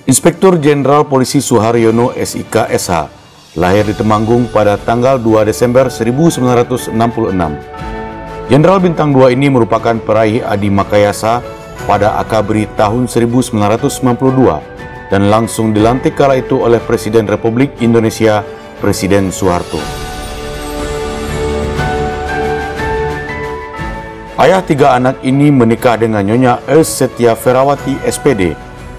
Inspektur Jenderal Polisi Suharyono SIK SH lahir di Temanggung pada tanggal 2 Desember 1966. Jenderal Bintang 2 ini merupakan peraih Adi Makayasa pada Akabri tahun 1992 dan langsung dilantik kala itu oleh Presiden Republik Indonesia, Presiden Soeharto. Ayah tiga anak ini menikah dengan Nyonya Els Setia Ferawati SPD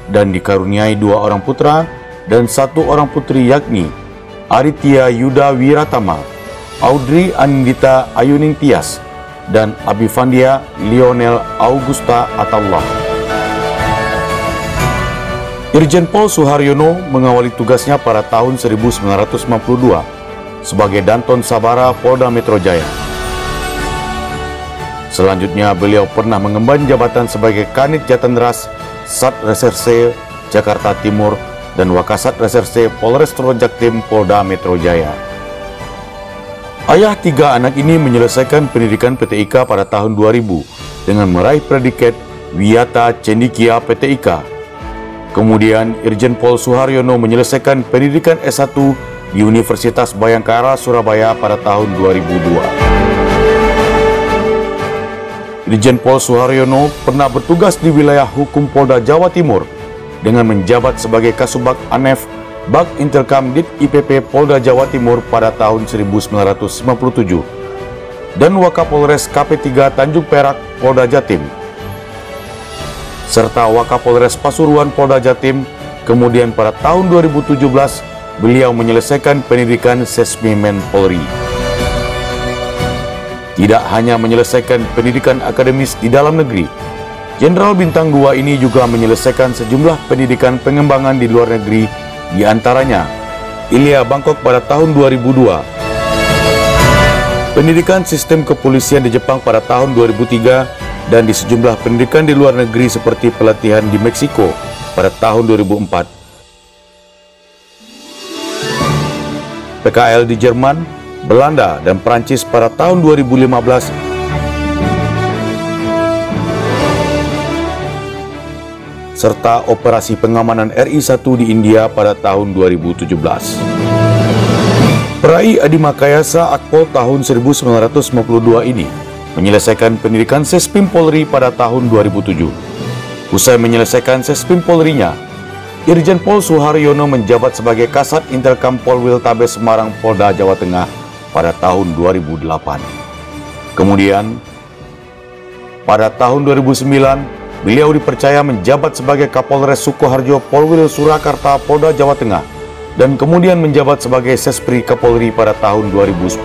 dan dikaruniai 2 orang putra dan 1 orang putri, yakni Aditya Yuda Wiratama, Audrey Anindita Ayuning Tias, dan Abifandia Lionel Augusta Ataullah. Irjen Pol Suharyono mengawali tugasnya pada tahun 1992 sebagai Danton Sabara Polda Metro Jaya. Selanjutnya beliau pernah mengemban jabatan sebagai Kanit Jatanras Sat Reserse Jakarta Timur dan Wakasat Reserse Polrestro Jaktim Polda Metro Jaya. Ayah tiga anak ini menyelesaikan pendidikan PTIK pada tahun 2000 dengan meraih predikat Wiyata Cendikia PTIK. Kemudian Irjen Pol Suharyono menyelesaikan pendidikan S1 di Universitas Bayangkara Surabaya pada tahun 2002. Irjen Pol Suharyono pernah bertugas di wilayah hukum Polda Jawa Timur dengan menjabat sebagai Kasubag Anef Bag Interkam Dit IPP Polda Jawa Timur pada tahun 1997 dan Wakapolres KP3 Tanjung Perak Polda Jatim serta Wakapolres Pasuruan Polda Jatim. Kemudian pada tahun 2017 beliau menyelesaikan pendidikan Sesmimen Polri. Tidak hanya menyelesaikan pendidikan akademis di dalam negeri, Jenderal Bintang 2 ini juga menyelesaikan sejumlah pendidikan pengembangan di luar negeri, di antaranya Ilya Bangkok pada tahun 2002, pendidikan sistem kepolisian di Jepang pada tahun 2003, dan di sejumlah pendidikan di luar negeri seperti pelatihan di Meksiko pada tahun 2004, PKL di Jerman, Belanda, dan Prancis pada tahun 2015, serta operasi pengamanan RI-1 di India pada tahun 2017. Peraih Adi Makayasa Akpol tahun 1952 ini menyelesaikan pendidikan Sespim Polri pada tahun 2007. Usai menyelesaikan Sespim Polrinya, Irjen Pol Suharyono menjabat sebagai Kasat Interkam Polwil Tabes Semarang Polda Jawa Tengah pada tahun 2008. Kemudian, pada tahun 2009, beliau dipercaya menjabat sebagai Kapolres Sukoharjo Polwil Surakarta Polda Jawa Tengah dan kemudian menjabat sebagai Sespri Kapolri pada tahun 2010.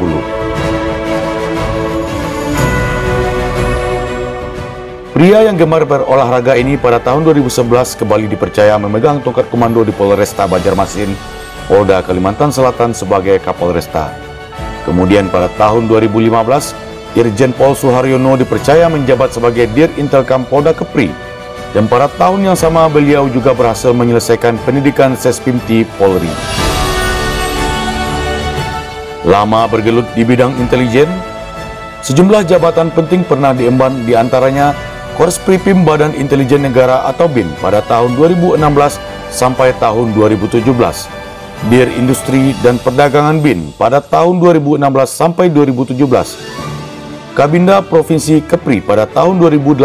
Pria yang gemar berolahraga ini pada tahun 2011 kembali dipercaya memegang tongkat komando di Polresta Banjarmasin, Polda Kalimantan Selatan sebagai Kapolresta. Kemudian pada tahun 2015, Irjen Pol Suharyono dipercaya menjabat sebagai Dir Intelkam Polda Kepri, dan pada tahun yang sama beliau juga berhasil menyelesaikan pendidikan Sespimti Polri. Lama bergelut di bidang intelijen, sejumlah jabatan penting pernah diemban, diantaranya Korspripim Badan Intelijen Negara atau BIN pada tahun 2016 sampai tahun 2017. Dir Industri dan Perdagangan BIN pada tahun 2016 sampai 2017, Kabinda Provinsi Kepri pada tahun 2018,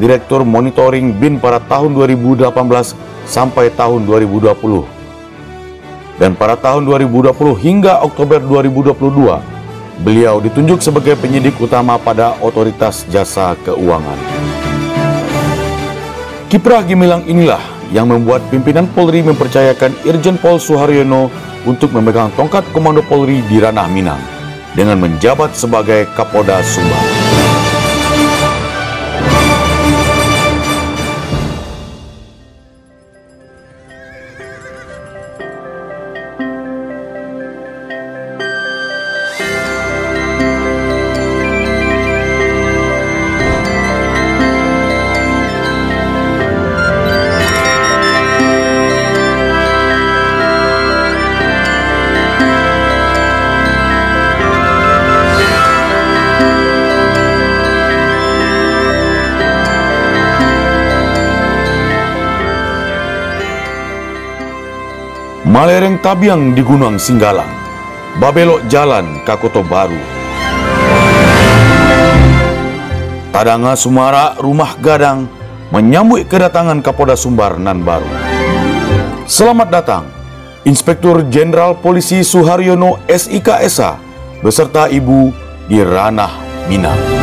Direktur Monitoring BIN pada tahun 2018 sampai tahun 2020, dan pada tahun 2020 hingga Oktober 2022, beliau ditunjuk sebagai penyidik utama pada Otoritas Jasa Keuangan. Kiprah gemilang inilah yang membuat pimpinan Polri mempercayakan Irjen Pol Suharyono untuk memegang tongkat Komando Polri di ranah Minang dengan menjabat sebagai Kapolda Sumbar. Malereng tabiang di Gunung Singgalang, babelok jalan ka Kota Baru. Tadanga Sumara Rumah Gadang menyambut kedatangan Kapolda Sumbar nan baru. Selamat datang, Inspektur Jenderal Polisi Suharyono SIK SA beserta Ibu di ranah Minang.